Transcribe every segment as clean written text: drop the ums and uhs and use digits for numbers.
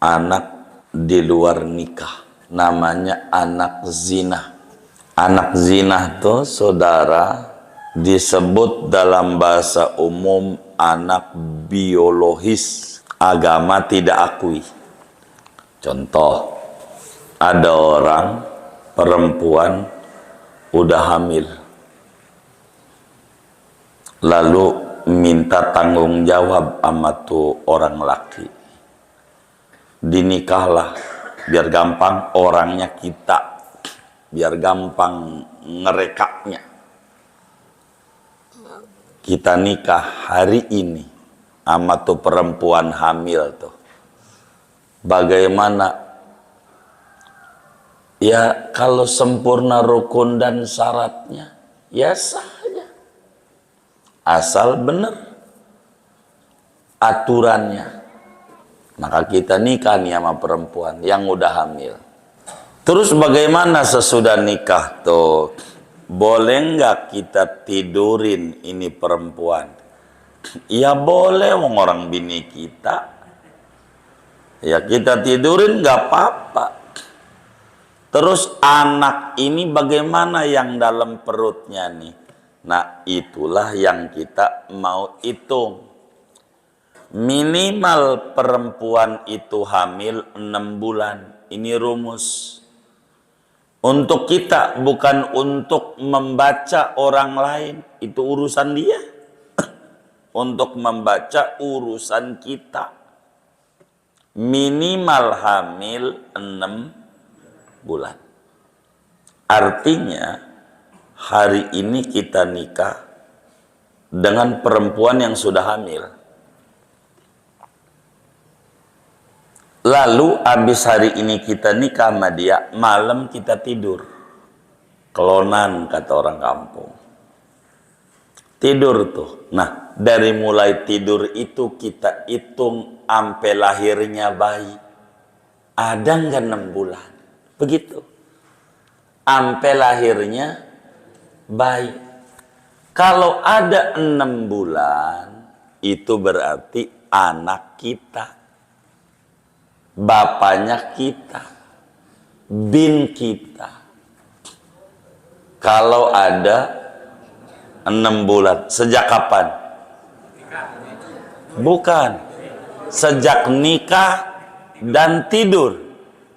anak di luar nikah, namanya anak zina. Anak zina tuh saudara disebut dalam bahasa umum anak biologis, agama tidak akui. Contoh, ada orang perempuan udah hamil, lalu minta tanggung jawab sama tuh orang laki, dinikahlah biar gampang orangnya kita, biar gampang ngerekapnya. Kita nikah hari ini sama tuh perempuan hamil tuh. Bagaimana? Ya kalau sempurna rukun dan syaratnya, ya sahnya. Asal benar aturannya. Maka kita nikah nih sama perempuan yang udah hamil. Terus bagaimana sesudah nikah tuh? Boleh nggak kita tidurin ini perempuan? Ya boleh, wong orang bini kita. Ya kita tidurin nggak apa-apa. Terus anak ini bagaimana yang dalam perutnya nih? Nah itulah yang kita mau hitung. Minimal perempuan itu hamil 6 bulan. Ini rumus. Untuk kita, bukan untuk membaca orang lain. Itu urusan dia. Untuk membaca urusan kita. Minimal hamil 6 bulan. Artinya, hari ini kita nikah dengan perempuan yang sudah hamil. Lalu habis hari ini kita nikah sama dia, malam kita tidur. Kelonan kata orang kampung. Tidur tuh. Nah, dari mulai tidur itu kita hitung sampai lahirnya bayi. Ada nggak 6 bulan? Begitu. Sampai lahirnya bayi. Kalau ada 6 bulan, itu berarti anak kita. Bapaknya kita, bin kita. Kalau ada 6 bulan, sejak kapan? Bukan, sejak nikah dan tidur.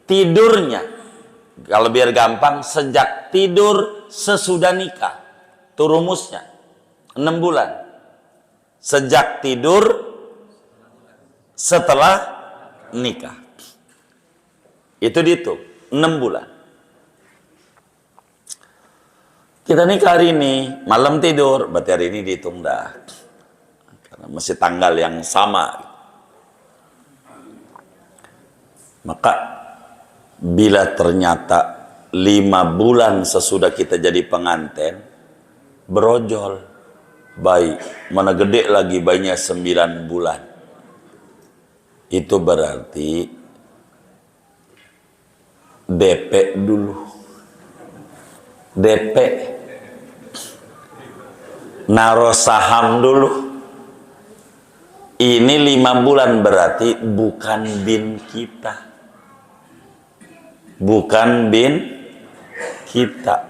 Tidurnya, kalau biar gampang, sejak tidur sesudah nikah. Itu rumusnya, 6 bulan. Sejak tidur setelah nikah. Itu dihitung 6 bulan. Kita nikah hari ini, malam tidur, berarti hari ini dihitung dah. Karena masih tanggal yang sama. Maka bila ternyata 5 bulan sesudah kita jadi pengantin, berojol bayi, mana gede lagi bayinya 9 bulan. Itu berarti DP dulu. DP. Naruh saham dulu. Ini 5 bulan berarti bukan bin kita. Bukan bin kita.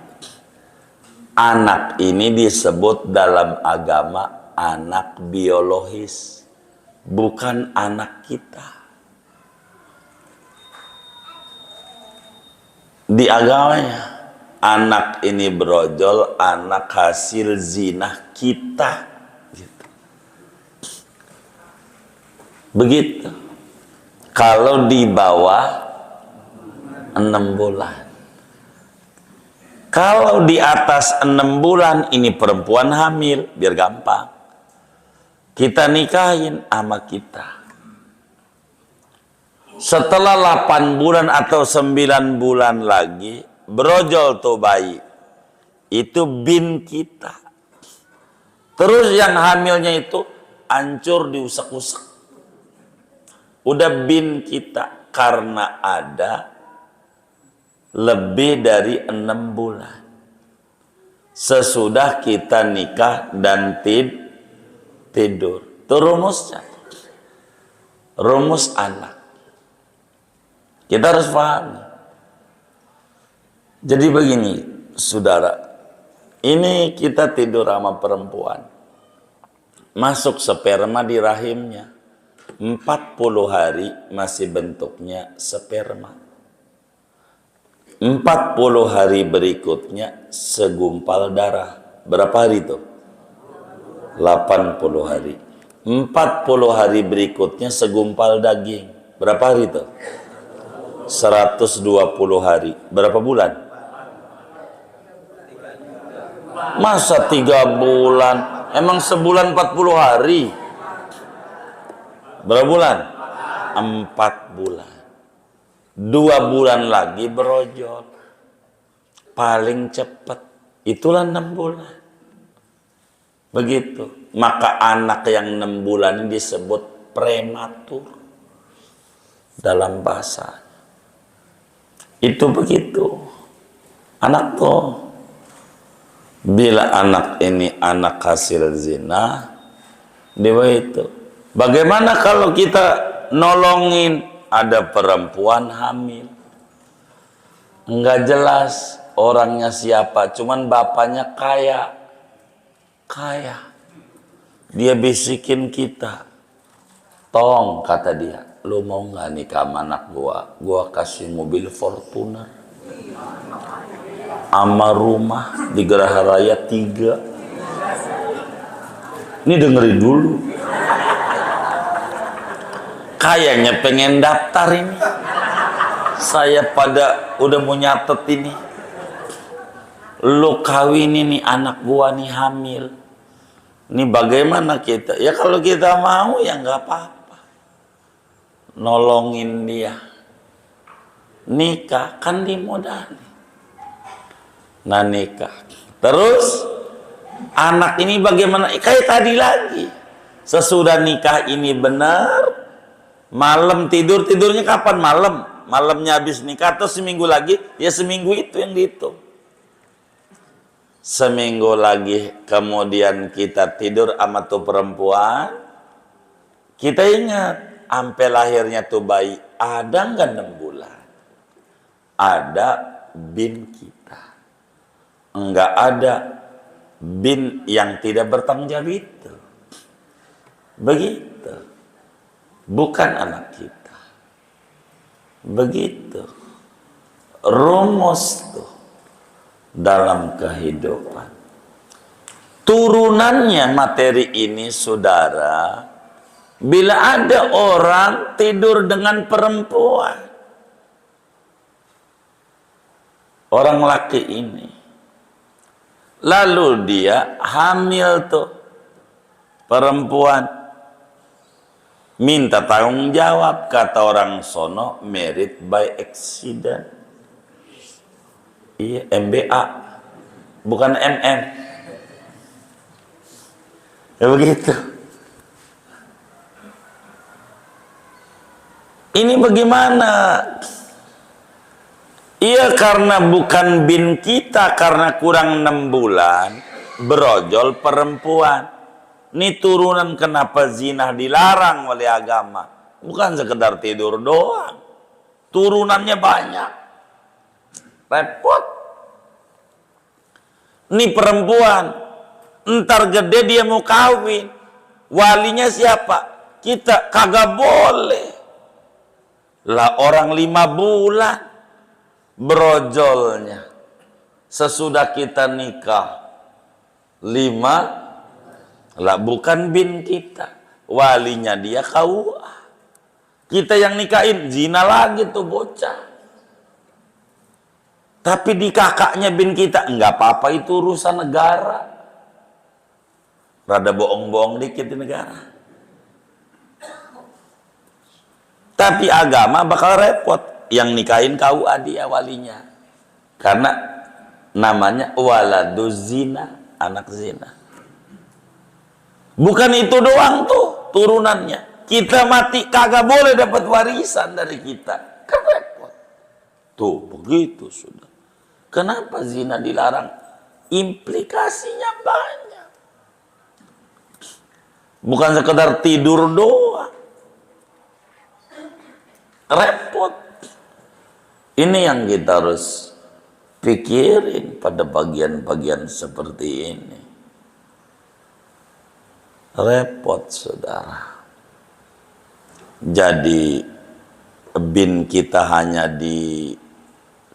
Anak ini disebut dalam agama anak biologis. Bukan anak kita. Di agamanya, anak ini berojol, anak hasil zina kita. Gitu. Begitu. Kalau di bawah 6 bulan. Kalau di atas 6 bulan, ini perempuan hamil, biar gampang. Kita nikahin sama kita. Setelah 8 bulan atau 9 bulan lagi, berojol tuh bayi. Itu bin kita. Terus yang hamilnya itu hancur diusek-usek. Udah bin kita karena ada lebih dari 6 bulan. Sesudah kita nikah dan tidur. Itu rumusnya. Rumus anak. Kita harus pahami. Jadi begini, saudara, ini kita tidur sama perempuan, masuk sperma di rahimnya, 40 hari masih bentuknya sperma. 40 hari berikutnya segumpal darah. Berapa hari itu? 80 hari. 40 hari berikutnya segumpal daging. Berapa hari itu? 120 hari. Berapa bulan? Masa 3 bulan? Emang sebulan 40 hari? Berapa bulan? 4 bulan. 2 bulan lagi berojol. Paling cepat. Itulah 6 bulan. Begitu. Maka anak yang 6 bulan ini disebut prematur dalam bahasa. Itu begitu. Anak tuh. Bila anak ini anak hasil zina, dia itu. Bagaimana kalau kita nolongin ada perempuan hamil? Enggak jelas orangnya siapa, cuman bapaknya kaya. Dia bisikin kita. Tong, kata dia, lu mau nggak nikah sama anak gua kasih mobil Fortuner sama rumah di Geraha Raya 3. Ini dengerin dulu. Kayaknya pengen daftar ini. Saya pada udah mau nyatet ini. Lu kawin ini anak gua nih hamil. Ini bagaimana kita? Ya kalau kita mau ya nggak apa-apa. Nolongin dia. Nikah kan dimodali. Nah nikah. Terus anak ini bagaimana? Kayak tadi lagi. Sesudah nikah ini benar. Malam tidurnya kapan? Malamnya habis nikah atau seminggu lagi? Ya seminggu itu yang dihitung. Seminggu lagi kemudian kita tidur sama tuh perempuan, kita ingat sampai lahirnya tuh bayi ada nggak 6 bulan? Ada bin kita, enggak ada bin yang tidak bertanggung jawab itu. Begitu, bukan anak kita. Begitu rumus tuh dalam kehidupan. Turunannya materi ini, saudara, bila ada orang tidur dengan perempuan, orang laki ini, lalu dia hamil tuh perempuan, minta tanggung jawab, kata orang sono, married by accident. Iya, MBA, bukan MM. Ya begitu. Ini bagaimana? Iya, karena bukan bin kita, karena kurang 6 bulan, berojol perempuan. Ini turunan kenapa zina dilarang oleh agama. Bukan sekedar tidur doang. Turunannya banyak. Repot. Ini perempuan, entar gede dia mau kawin, walinya siapa? Kita kagak boleh. Lah orang 5 bulan berojolnya. Sesudah kita nikah 5, lah bukan bin kita, walinya dia KUA. Kita yang nikahin zina lagi tuh bocah. Tapi di kakaknya bin kita, enggak apa-apa, itu urusan negara. Rada bohong-bohong dikit di negara. Tapi agama bakal repot. Yang nikahin KUA dia walinya. Karena namanya waladuz zina, anak zina. Bukan itu doang tuh turunannya. Kita mati kagak boleh dapat warisan dari kita. Kan repot. Tuh begitu sudah. Kenapa zina dilarang? Implikasinya banyak. Bukan sekedar tidur doang. Repot. Ini yang kita harus pikirin pada bagian-bagian seperti ini. Repot, saudara. Jadi bin kita hanya di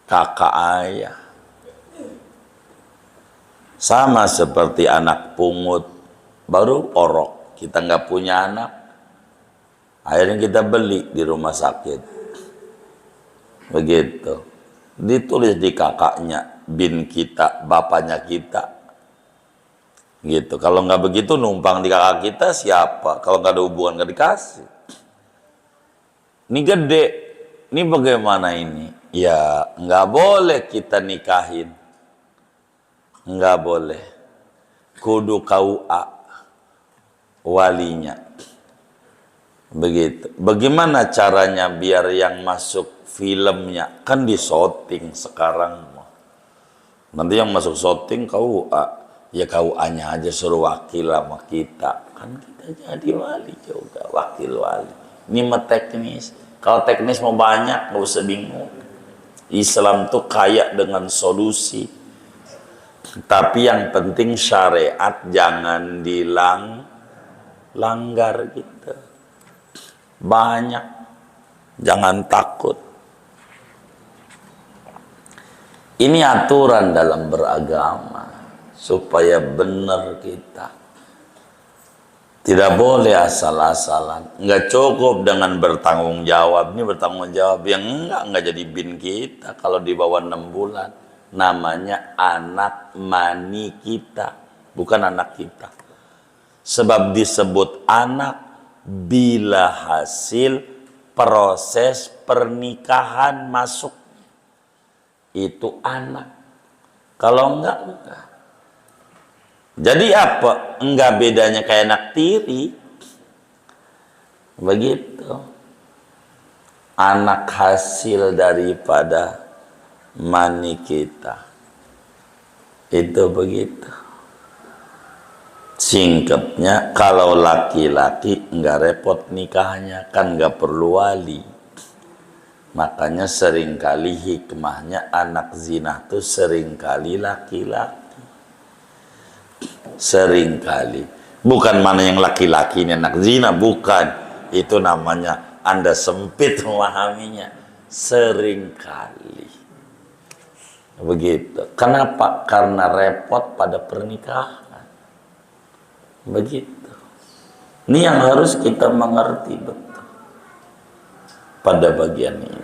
kakak ayah. Sama seperti anak pungut, baru orok. Kita nggak punya anak, akhirnya kita beli di rumah sakit. Begitu. Ditulis di kakaknya, bin kita, bapaknya kita. Gitu. Kalau nggak begitu numpang di kakak kita siapa? Kalau nggak ada hubungan nggak dikasih. Ini gede, ini bagaimana ini? Ya nggak boleh kita nikahin, nggak boleh. Kudu KUA walinya. Begitu. Bagaimana caranya biar yang masuk filmnya kan di syuting sekarang? Nanti yang masuk syuting KUA. Ya KUA-nya aja suruh wakil sama kita. Kan kita jadi wali juga, wakil wali. Ini mah teknis. Kalau teknis mau banyak, nggak usah bingung. Islam tuh kaya dengan solusi. Tapi yang penting syariat jangan dilanggar gitu. Banyak. Jangan takut. Ini aturan dalam beragama. Supaya benar kita. Tidak boleh asal-asalan. Nggak cukup dengan bertanggung jawab. Ini bertanggung jawab yang enggak jadi bin kita. Kalau di bawah 6 bulan. Namanya anak mani kita. Bukan anak kita. Sebab disebut anak bila hasil proses pernikahan masuk. Itu anak. Kalau enggak. Jadi apa? Enggak bedanya kayak anak tiri. Begitu. Anak hasil daripada mani kita. Itu begitu. Singkatnya, kalau laki-laki enggak repot nikahnya, kan enggak perlu wali. Makanya seringkali hikmahnya anak zina tuh seringkali laki-laki. Seringkali. Bukan mana yang laki-laki ini anak zina, bukan. Itu namanya Anda sempit memahaminya. Seringkali. Begitu. Kenapa? Karena repot pada pernikahan. Begitu. Ini yang harus kita mengerti betul pada bagian ini.